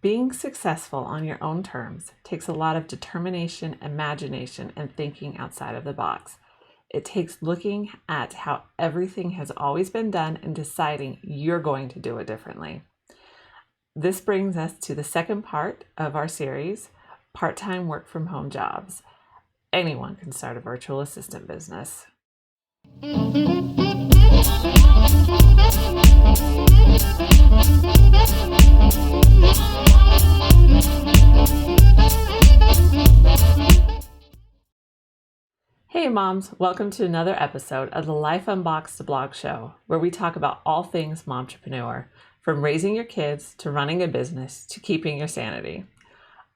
Being successful on your own terms takes a lot of determination, imagination, and thinking outside of the box. It takes looking at how everything has always been done and deciding you're going to do it differently. This brings us to the second part of our series, part-time work from home jobs. Anyone can start a virtual assistant business. Hey moms, welcome to another episode of the Life Unboxed blog show, where we talk about all things momtrepreneur, from raising your kids to running a business to keeping your sanity.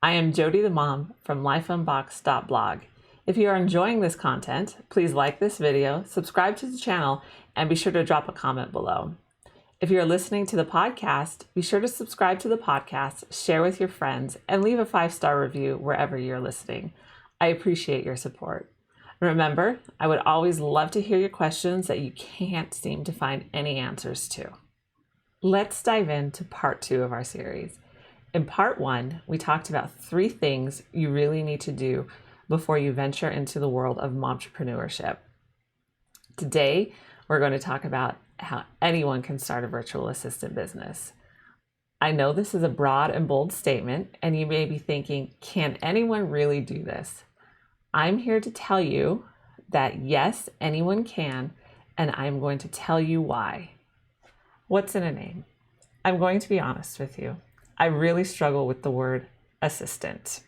I am JODIE the mom from lifeunboxed.blog. If you are enjoying this content, please like this video, subscribe to the channel, and be sure to drop a comment below. If you're listening to the podcast, be sure to subscribe to the podcast, share with your friends, and leave a 5-star review wherever you're listening. I appreciate your support. Remember, I would always love to hear your questions that you can't seem to find any answers to. Let's dive into part 2 of our series. In part 1, we talked about 3 things you really need to do before you venture into the world of momtrepreneurship. Today, we're going to talk about how anyone can start a virtual assistant business. I know this is a broad and bold statement, and you may be thinking, can anyone really do this? I'm here to tell you that yes, anyone can, and I'm going to tell you why. What's in a name? I'm going to be honest with you. I really struggle with the word assistant.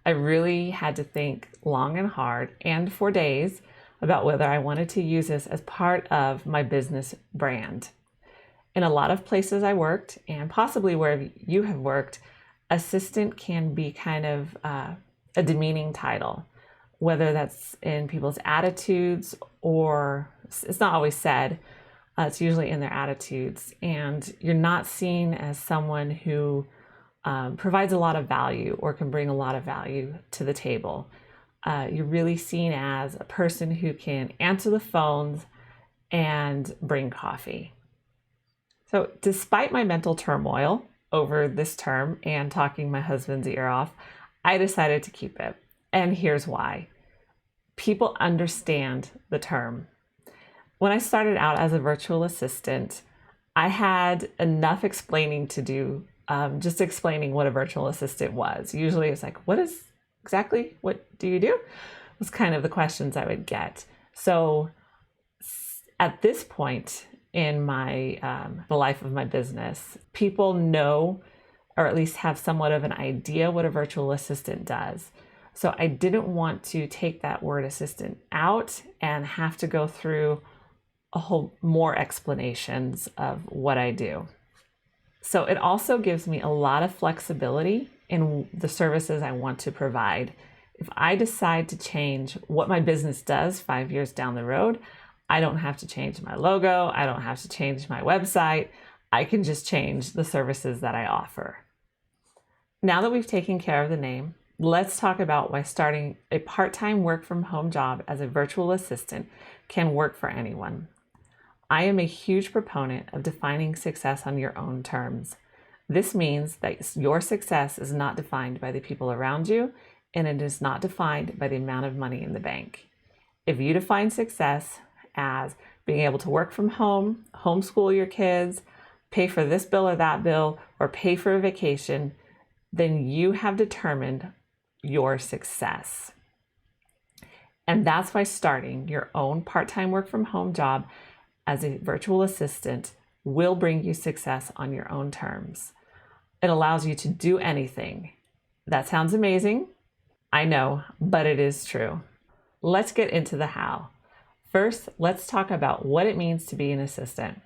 I really had to think long and hard and for days about whether I wanted to use this as part of my business brand. In a lot of places I worked, and possibly where you have worked, assistant can be kind of a demeaning title, whether that's in people's attitudes or it's not always said. It's usually in their attitudes, and you're not seen as someone who provides a lot of value or can bring a lot of value to the table. You're really seen as a person who can answer the phones and bring coffee. So despite my mental turmoil over this term and talking my husband's ear off, I decided to keep it. And here's why. People understand the term. When I started out as a virtual assistant, I had enough explaining to do, just explaining what a virtual assistant was. Usually it's like, what do you do? Was kind of the questions I would get. So at this point in the life of my business, people know, or at least have somewhat of an idea what a virtual assistant does. So I didn't want to take that word assistant out and have to go through a whole more explanations of what I do. So it also gives me a lot of flexibility in the services I want to provide. If I decide to change what my business does 5 years down the road, I don't have to change my logo. I don't have to change my website. I can just change the services that I offer. Now that we've taken care of the name, let's talk about why starting a part-time work from home job as a virtual assistant can work for anyone. I am a huge proponent of defining success on your own terms. This means that your success is not defined by the people around you, and it is not defined by the amount of money in the bank. If you define success as being able to work from home, homeschool your kids, pay for this bill or that bill, or pay for a vacation, then you have determined your success. And that's why starting your own part-time work from home job as a virtual assistant will bring you success on your own terms. It allows you to do anything. That sounds amazing. I know, but it is true. Let's get into the how. First, let's talk about what it means to be an assistant.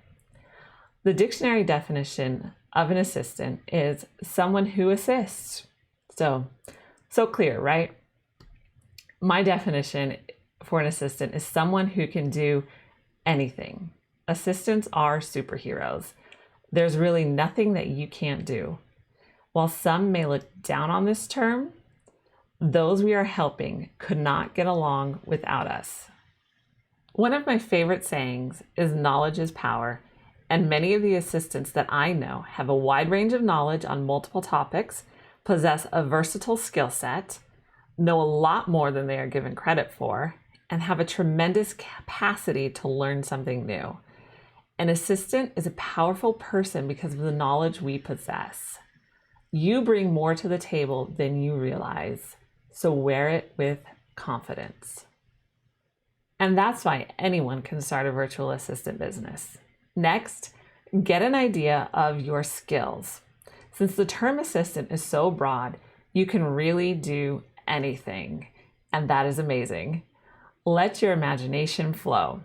The dictionary definition of an assistant is someone who assists. So clear, right? My definition for an assistant is someone who can do anything. Assistants are superheroes. There's really nothing that you can't do. While some may look down on this term, those we are helping could not get along without us. One of my favorite sayings is knowledge is power, And many of the assistants that I know have a wide range of knowledge on multiple topics, possess a versatile skill set, know a lot more than they are given credit for, and have a tremendous capacity to learn something new. An assistant is a powerful person because of the knowledge we possess. You bring more to the table than you realize, so wear it with confidence. And that's why anyone can start a virtual assistant business. Next, get an idea of your skills. Since the term assistant is so broad, you can really do anything, and that is amazing. Let your imagination flow.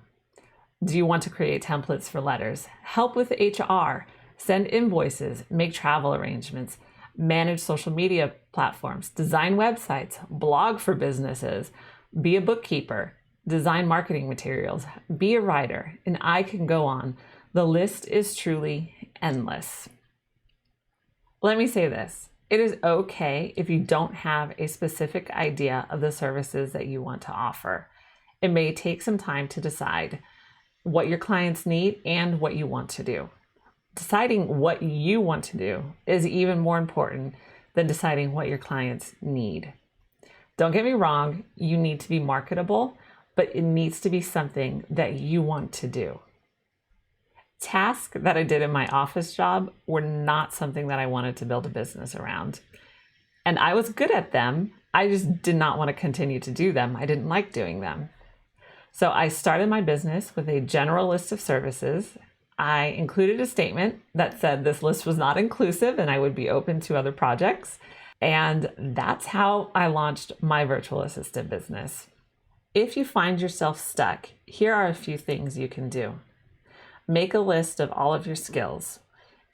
Do you want to create templates for letters, help with HR, send invoices, make travel arrangements, manage social media platforms, design websites, blog for businesses, be a bookkeeper, design marketing materials, be a writer, and I can go on. The list is truly endless. Let me say this. It is okay if you don't have a specific idea of the services that you want to offer. It may take some time to decide what your clients need and what you want to do. Deciding what you want to do is even more important than deciding what your clients need. Don't get me wrong, you need to be marketable, but it needs to be something that you want to do. Tasks that I did in my office job were not something that I wanted to build a business around. And I was good at them. I just did not want to continue to do them. I didn't like doing them. So I started my business with a general list of services. I included a statement that said this list was not inclusive and I would be open to other projects. And that's how I launched my virtual assistant business. If you find yourself stuck, here are a few things you can do. Make a list of all of your skills.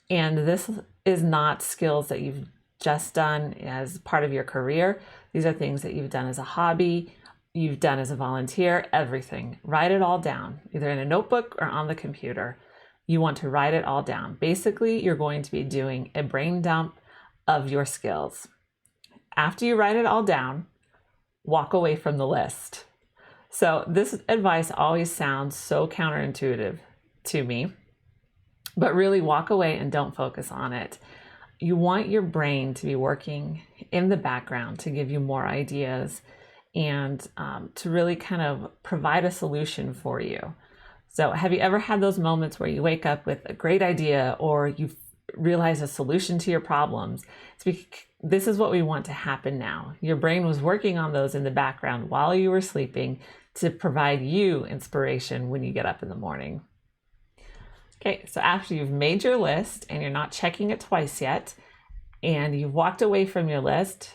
And this is not skills that you've just done as part of your career. These are things that you've done as a hobby, you've done as a volunteer, everything. Write it all down, either in a notebook or on the computer. You want to write it all down. Basically, you're going to be doing a brain dump of your skills. After you write it all down, walk away from the list. So this advice always sounds so counterintuitive to me, but really walk away and don't focus on it. You want your brain to be working in the background to give you more ideas and to really kind of provide a solution for you. So have you ever had those moments where you wake up with a great idea or you realize a solution to your problems? This is what we want to happen now. Your brain was working on those in the background while you were sleeping to provide you inspiration when you get up in the morning. Okay, so after you've made your list and you're not checking it twice yet, and you've walked away from your list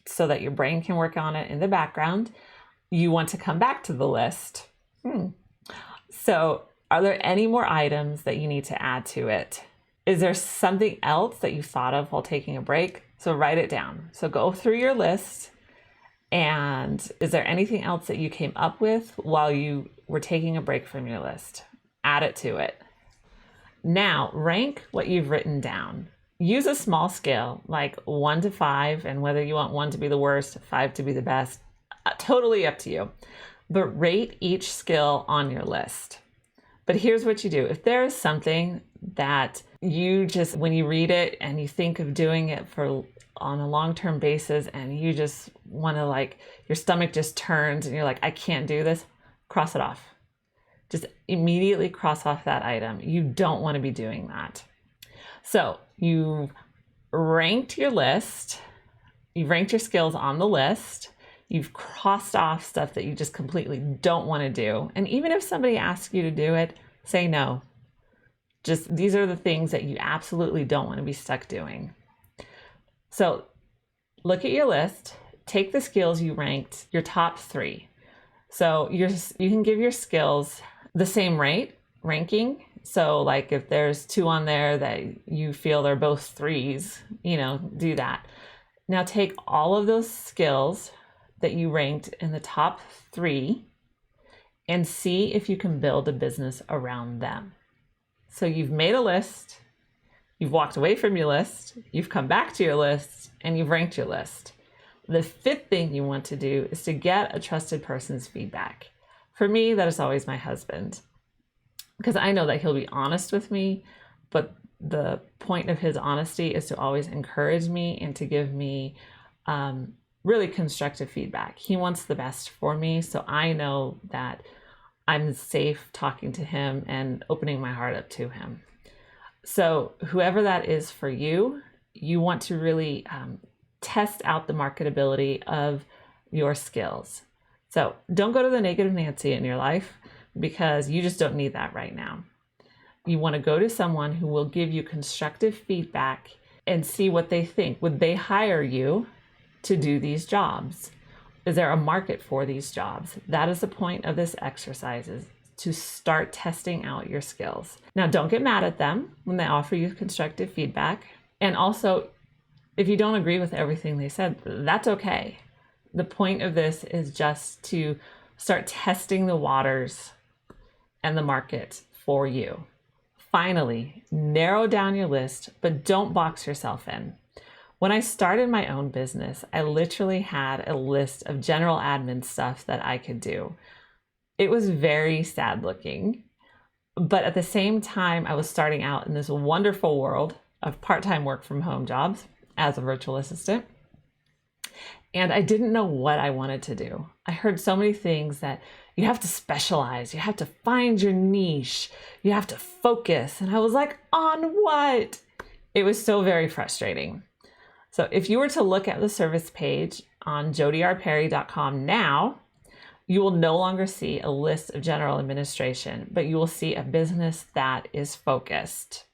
so that your brain can work on it in the background, you want to come back to the list. So are there any more items that you need to add to it? Is there something else that you thought of while taking a break? So write it down. So go through your list, and is there anything else that you came up with while you were taking a break from your list? Add it to it. Now, rank what you've written down. Use a small scale, like 1 to 5, and whether you want 1 to be the worst, 5 to be the best, totally up to you. But rate each skill on your list. But here's what you do. If there is something that you just, when you read it and you think of doing it on a long-term basis and you just want to your stomach just turns and you're like, I can't do this, cross it off. Just immediately cross off that item. You don't want to be doing that. So you've ranked your list. You've ranked your skills on the list. You've crossed off stuff that you just completely don't want to do. And even if somebody asks you to do it, say no. Just these are the things that you absolutely don't want to be stuck doing. So look at your list. Take the skills you ranked, your top 3. So you can give your skills the same ranking. So like if there's 2 on there that you feel they're both 3s, do that. Now take all of those skills that you ranked in the top 3 and see if you can build a business around them. So you've made a list, you've walked away from your list, you've come back to your list, and you've ranked your list. The 5th thing you want to do is to get a trusted person's feedback. For me, that is always my husband, because I know that he'll be honest with me but the point of his honesty is to always encourage me and to give me really constructive feedback. He wants the best for me, so I know that I'm safe talking to him and opening my heart up to him. So whoever that is for you, you want to really test out the marketability of your skills. So don't go to the negative Nancy in your life, because you just don't need that right now. You want to go to someone who will give you constructive feedback and see what they think. Would they hire you to do these jobs? Is there a market for these jobs? That is the point of this exercise, is to start testing out your skills. Now, don't get mad at them when they offer you constructive feedback. And also, if you don't agree with everything they said, that's okay. The point of this is just to start testing the waters and the market for you. Finally, narrow down your list, but don't box yourself in. When I started my own business, I literally had a list of general admin stuff that I could do. It was very sad looking, but at the same time, I was starting out in this wonderful world of part-time work from home jobs as a virtual assistant. And I didn't know what I wanted to do. I heard so many things that you have to specialize, you have to find your niche, you have to focus. And I was like, on what? It was so very frustrating. So if you were to look at the service page on jodierperry.com now, you will no longer see a list of general administration, but you will see a business that is focused.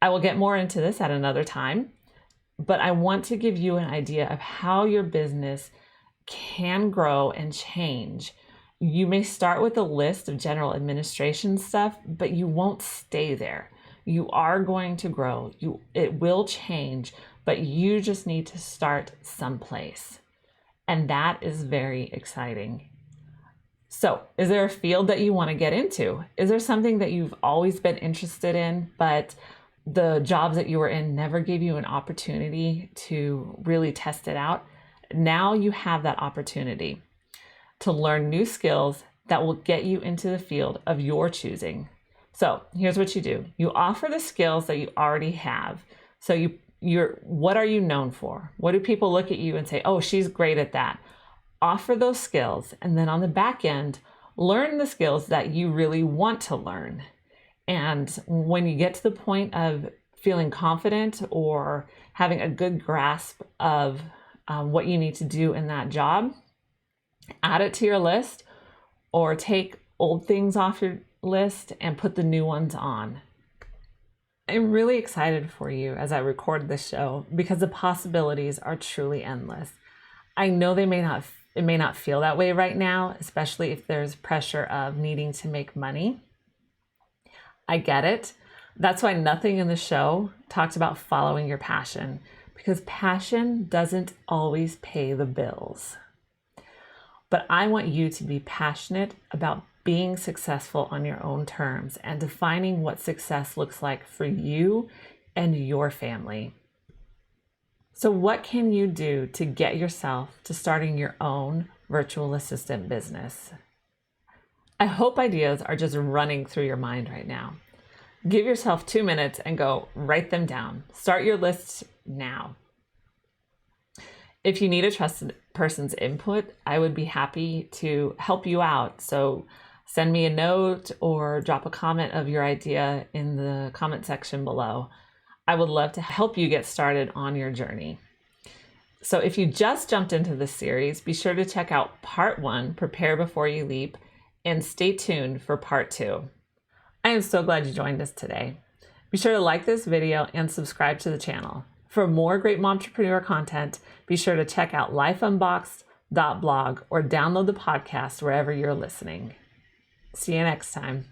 I will get more into this at another time, but I want to give you an idea of how your business can grow and change. You may start with a list of general administration stuff, but you won't stay there. You are going to grow. It will change, but you just need to start someplace. And that is very exciting. So, is there a field that you want to get into? Is there something that you've always been interested in, but the jobs that you were in never gave you an opportunity to really test it out? Now you have that opportunity to learn new skills that will get you into the field of your choosing. So here's what you do. You offer the skills that you already have. So what are you known for? What do people look at you and say, oh, she's great at that? Offer those skills. And then on the back end, learn the skills that you really want to learn. And when you get to the point of feeling confident or having a good grasp of what you need to do in that job, add it to your list or take old things off your list and put the new ones on. I'm really excited for you as I record this show because the possibilities are truly endless. I know it may not feel that way right now, especially if there's pressure of needing to make money. I get it. That's why nothing in the show talks about following your passion, because passion doesn't always pay the bills. But I want you to be passionate about being successful on your own terms and defining what success looks like for you and your family. So what can you do to get yourself to starting your own virtual assistant business? I hope ideas are just running through your mind right now. Give yourself 2 minutes and go write them down. Start your list now. If you need a trusted person's input, I would be happy to help you out. So send me a note or drop a comment of your idea in the comment section below. I would love to help you get started on your journey. So if you just jumped into this series, be sure to check out part 1, Prepare Before You Leap, and stay tuned for part 2. I am so glad you joined us today. Be sure to like this video and subscribe to the channel. For more great momtrepreneur content, be sure to check out lifeunboxed.blog or download the podcast wherever you're listening. See you next time.